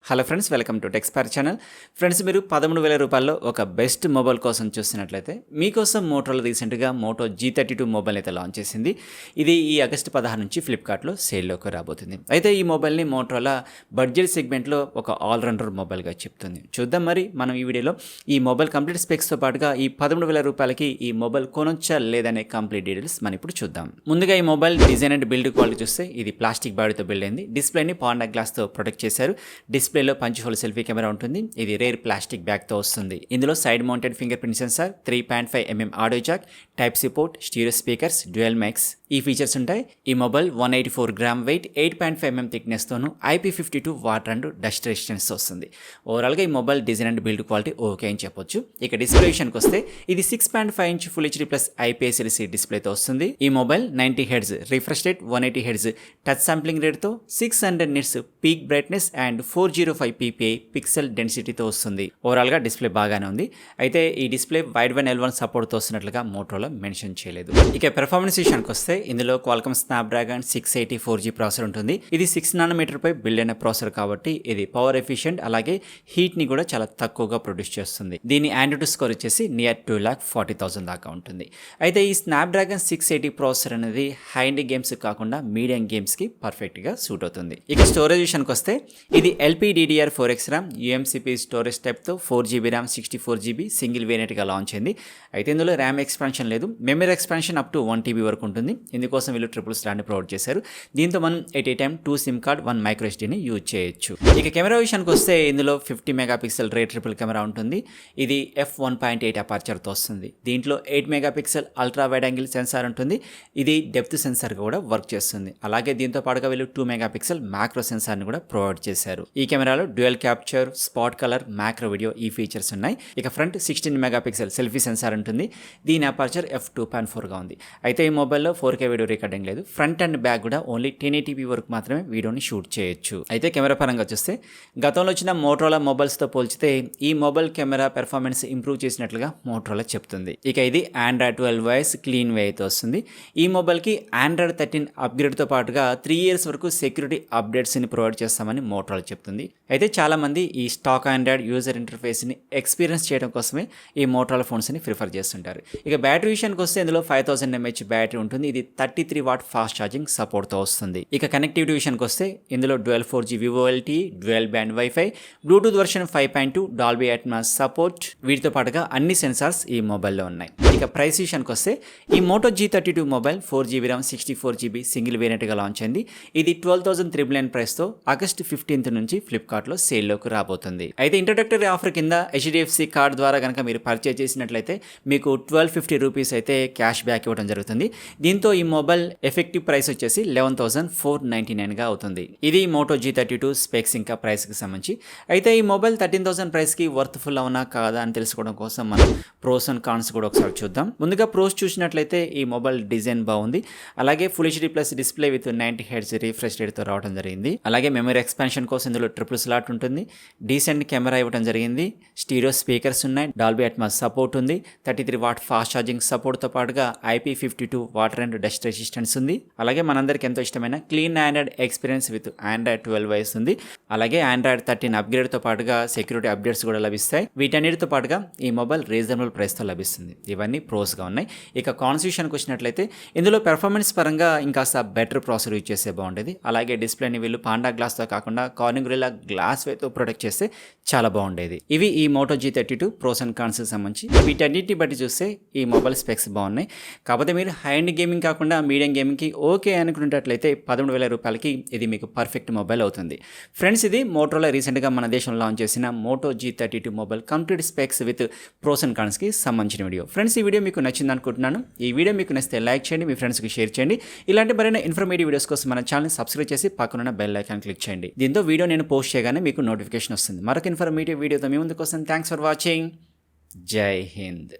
Hello friends, welcome to Techspire channel. Friends, మీరు 13,000 రూపాయల్లో ఒక బెస్ట్ మొబైల్ కోసం చూస్తున్నట్లయితే మీకోసం మోటోలో రీసెంట్గా మోటో g32 మొబైల్ అయితే లాంచ్ చేసింది. ఇది ఈ ఆగస్టు 16 నుంచి ఫ్లిప్కార్ట్లో సేల్లోకి రాబోతుంది. అయితే ఈ మొబైల్ని మోటోలా బడ్జెట్ సెగ్మెంట్లో ఒక ఆల్రౌండర్ మొబైల్గా చెప్తుంది. చూద్దాం మరి మనం ఈ వీడియోలో ఈ మొబైల్ కంప్లీట్ స్పెక్స్తో పాటుగా ఈ 13,000 రూపాయలకి ఈ మొబైల్ కొనొచ్చా లేదనే కంప్లీట్ డీటెయిల్స్ మనం ఇప్పుడు చూద్దాం. ముందుగా ఈ mobile design and build quality చూస్తే ఇది ప్లాస్టిక్ బాడీతో బిల్డ్ అయింది. డిస్ప్లేని పాండా గ్లాస్తో ప్రొటెక్ట్ చేశారు. డిస్ప్లేలో పంచ్ హోల్ సెల్ఫీ కెమెరా ఉంటుంది. ఇది రేర్ ప్లాస్టిక్ బ్యాగ్తో వస్తుంది. ఇందులో side mounted fingerprint sensor, 3.5 mm audio jack, type C port, stereo speakers, dual mics ఈ ఫీచర్స్ ఉంటాయి. ఈ mobile 184 gram weight, 8.5 mm thickness తోను IP52 water and dust resistance వస్తుంది. ఓవరాల్గా ఈ mobile design and build quality okay అని చెప్పొచ్చు. ఇక డిస్ప్లే విషయానికి వస్తే ఇది 6.5 inch full HD plus IPS LCD డిస్ప్లేతో వస్తుంది. ఈ mobile 90 Hz refresh rate, 180 Hz touch sampling రేట్తో 600 nits peak brightness and 405 ppi pixel డెన్సిటీతో వస్తుంది. ఓవరాల్గా డిస్ప్లే బాగానే ఉంది. అయితే ఈ డిస్ప్లే వైడ్ వన్ L1 సపోర్ట్తో వస్తున్నట్లుగా మోటోలో మెన్షన్ చేయలేదు. ఇక పెర్ఫార్మెన్స్ విషయానికి వస్తే ఇందులో క్వాల్కమ్ స్నాప్డ్రాగన్ 680 4G ప్రాసెసర్ ఉంటుంది. ఇది 6 nm పై బిల్డ్ అయిన ప్రాసెసర్ కాబట్టి ఇది పవర్ ఎఫిషియెంట్, అలాగే హీట్ ని కూడా చాలా తక్కువగా ప్రొడ్యూస్ చేస్తుంది. దీని ఆండ్రాయిడ్ స్కోర్ వచ్చేసి నియర్ 2,40,000 దాకా ఉంటుంది. అయితే ఈ స్నాప్డ్రాగన్ 680 ప్రాసెసర్ అనేది హై ఎండ్ గేమ్స్ కాకుండా మీడియం గేమ్స్ కి పర్ఫెక్ట్ గా సూట్ అవుతుంది. ఇక స్టోరేజ్ విషయానికి వస్తే ఇది LPDDR4X RAM UMCP storage type తో 4GB RAM 64GB single variant గా లాంచ్ అయింది. అయితే ఇందులో ర్యామ్ ఎక్స్పాన్షన్ లేదు. Memory expansion up to 1TB వరకు ఉంటుంది. ఇందుకోసం వీళ్ళు ట్రిపుల్ స్లాట్ని ప్రొవైడ్ చేశారు. దీంతో మనం at a time 2 SIM card 1 microSDని యూజ్ చేయొచ్చు. ఇక కెమెరా విషయానికి వస్తే ఇందులో 50 మెగాపిక్సెల్ రే ట్రిపుల్ కెమెరా ఉంటుంది. ఇది f1.8 అపర్చర్తో వస్తుంది. దీంట్లో 8 megapixel ultra wide angle censor ఉంటుంది. ఇది డెప్త్ సెన్సార్గా కూడా వర్క్ చేస్తుంది. అలాగే దీంతో పాటుగా వీళ్ళు 2 మెగాపిక్సెల్ మ్యాక్రో సెన్సార్ని కూడా ప్రొవైడ్ చేశారు. ఈ కెమెరాలో dual capture, spot colour, macro video ఈ ఫీచర్స్ ఉన్నాయి. ఇక ఫ్రంట్ 16 మెగాపిక్సెల్ సెల్ఫీ సెన్సార్ ఉంటుంది. దీని అపర్చర్ f2.4గా ఉంది. అయితే ఈ మొబైల్లో 4K వీడియో రికార్డింగ్ లేదు. ఫ్రంట్ అండ్ బ్యాక్ కూడా ఓన్లీ 1080p వరకు మాత్రమే వీడియోని షూట్ చేయొచ్చు. అయితే కెమెరా పరంగా చూస్తే గతంలో వచ్చిన మోటోలా మొబైల్స్తో పోల్చితే ఈ మొబైల్ కెమెరా పెర్ఫార్మెన్స్ ఇంప్రూవ్ చేసినట్లుగా మోటోలా చెప్తుంది. ఇక ఇది Android 12 వాయిస్ క్లీన్ వే అయితే వస్తుంది. ఈ మొబైల్కి Android 13 అప్గ్రేడ్తో పాటుగా 3 years వరకు సెక్యూరిటీ అప్డేట్స్ని ప్రొవైడ్ చేస్తామని మోటోలా చెప్తుంది. అయితే చాలామంది ఈ స్టాక్ ఆండ్రాయిడ్ యూజర్ ఇంటర్ఫేస్ని ఎక్స్పీరియన్స్ చేయడం కోసమే ఈ మోటోలా ఫోన్స్ని ప్రిఫర్ చేస్తుంటారు. ఇక బ్యాటరీ విషయానికి వస్తే ఇందులో 5000 mAh బ్యాటరీ ఉంటుంది. ఇది 33 watt ఫాస్ట్ ఛార్జింగ్ సపోర్ట్తో వస్తుంది. ఇక కనెక్టివిటీ విషయానికి వస్తే ఇందులో dual 4G Vivo LTE, dual band wifi, Bluetooth version 5.2, Dolby Atmos support, వీటితో పాటుగా అన్ని సెన్సార్స్ ఈ మొబైల్లో ఉన్నాయి. ఇక ప్రైస్ విషయానికి వస్తే ఈ Moto G32 mobile 4GB RAM 64GB single వేరియంట్గా లాంచ్ అయింది. ఇది 12,399 ప్రైస్తో ఆగస్ట్ 15 నుంచి ఫ్లిప్కార్ట్లో సేల్లోకి రాబోతుంది. అయితే ఇంట్రడక్టరీ ఆఫర్ కింద HDFC కార్డ్ ద్వారా కనుక మీరు పర్చేజ్ చేసినట్లయితే మీకు 1,250 రూపీస్ అయితే క్యాష్ బ్యాక్ ఇవ్వడం జరుగుతుంది. దీంతో ఈ మొబైల్ ఎఫెక్టివ్ ప్రైస్ వచ్చేసి 11,499గా అవుతుంది. ఇది మోటో G32 స్పెక్స్ ఇంకా ప్రైస్కి సంబంధించి. అయితే ఈ మొబైల్ 13,000 ప్రైస్కి వర్త్ఫుల్ అవునా కాదా అని తెలుసుకోవడం కోసం మనం ప్రోస్ అండ్ కాన్స్ కూడా ఒకసారి చూద్దాం. ముందుగా ప్రోస్ చూసినట్లయితే ఈ మొబైల్ డిజైన్ బాగుంది. అలాగే full HD plus display with 90 Hz refresh రేట్తో రావడం జరిగింది. అలాగే మెమరీ ఎక్స్పాన్షన్ కోసం ఇందులో ట్రిపుల్ స్లాట్ ఉంటుంది. డీసెంట్ కెమెరా ఇవ్వడం జరిగింది. స్టీరియో స్పీకర్స్ ఉన్నాయి. డాల్బీ అట్మాస్ సపోర్ట్ ఉంది. 33 watt ఫాస్ట్ ఛార్జింగ్ సపోర్ట్తో పాటుగా IP52 water and dust resistance ఉంది. అలాగే మనందరికి ఎంతో ఇష్టమైన clean Android experience with Android 12 voice ఉంది. అలాగే Android 13 అప్గ్రేడ్తో పాటుగా సెక్యూరిటీ అప్డేట్స్ కూడా లభిస్తాయి. వీటన్నిటితో పాటుగా ఈ మొబైల్ రీజనబుల్ ప్రైస్తో లభిస్తుంది. ఇవన్నీ ప్రోస్గా ఉన్నాయి. ఇక కాన్స్ విషయానికి వచ్చినట్లయితే ఇందులో పెర్ఫార్మెన్స్ పరంగా ఇంకాస్త బెటర్ ప్రాసెసర్ యూజ్ చేస్తే బాగుండేది. అలాగే డిస్ప్లేని వీళ్ళు పాండా గ్లాస్తో కాకుండా కార్నింగ్ గొరిల్లా గ్లాస్ వేతో ప్రొటెక్ట్ చేస్తే చాలా బాగుండేది. ఇవి ఈ మోటో G32 ప్రోస్ అండ్ కాన్స్కి సంబంధించి. వీటన్నిటిని బట్టి చూస్తే ఈ మొబైల్ స్పెక్స్ బాగున్నాయి. కాకపోతే మీరు హై ఎండ్ గేమింగ్ కాకుండా మీడియం గేమింగ్కి ఓకే అనుకున్నట్లయితే 13,000 రూపాయలకి ఇది మీకు పర్ఫెక్ట్ మొబైల్ అవుతుంది. ఫ్రెండ్స్, ఇది మోటోలా రీసెంట్గా మన దేశంలో లాంచ్ చేసిన Moto G32 mobile complete specs with pros and కాన్స్కి సంబంధించిన వీడియో. ఫ్రెండ్స్, ఈ వీడియో మీకు నచ్చింది అనుకుంటున్నాను. ఈ వీడియో మీకు నచ్చితే లైక్ చేయండి, మీ ఫ్రెండ్స్కి షేర్ చేయండి. ఇలాంటి మరైనా ఇన్ఫర్మేటివ్ వీడియోస్ కోసం మన ఛానల్ సబ్స్క్రైబ్ చేసి పక్కనున్న బెల్ ఐకాన్ క్లిక్ చేయండి. దీంతో వీడియో నేను పోస్ట్ చేయగానే మీకు నోటిఫికేషన్ వస్తుంది. మరొక ఇన్ఫర్మేటివ్ వీడియోతో మీ ముందుకు వస్తాను. Thanks for watching. జై హింద్.